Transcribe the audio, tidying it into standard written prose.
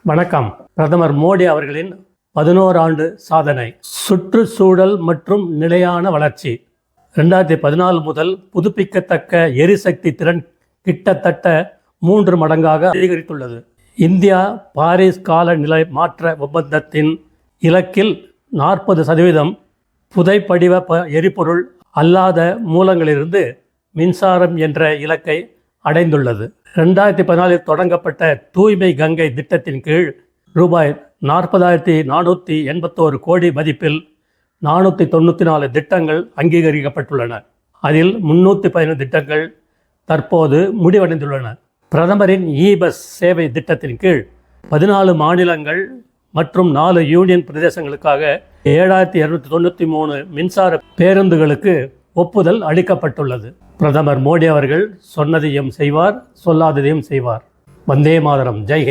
வணக்கம். பிரதமர் மோடி அவர்களின் 11 ஆண்டு சாதனை. சுற்றுச்சூழல் மற்றும் நிலையான வளர்ச்சி. 2014 முதல் புதுப்பிக்கத்தக்க எரிசக்தி திறன் கிட்டத்தட்ட 3 மடங்காக அதிகரித்துள்ளது. இந்தியா பாரிஸ் காலநிலை மாற்ற ஒப்பந்தத்தின் இலக்கில் 40% புதைப்படிவ எரிபொருள் அல்லாத மூலங்களிலிருந்து மின்சாரம் என்ற இலக்கை அடைந்துள்ளது. 2014 தொடங்கப்பட்ட தூய்மை கங்கை திட்டத்தின் கீழ் ரூபாய் 40,481 கோடி மதிப்பில் 494 திட்டங்கள் அங்கீகரிக்கப்பட்டுள்ளன. அதில் 315 திட்டங்கள் தற்போது முடிவடைந்துள்ளன. பிரதமரின் இ-பஸ் சேவை திட்டத்தின் கீழ் 14 மாநிலங்கள் மற்றும் 4 யூனியன் பிரதேசங்களுக்காக 7,293 மின்சார பேருந்துகளுக்கு ஒப்புதல் அளிக்கப்பட்டுள்ளது. பிரதமர் மோடி அவர்கள் சொன்னதையும் செய்வார், சொல்லாததையும் செய்வார். வந்தே மாதரம். ஜெய்ஹிந்த்.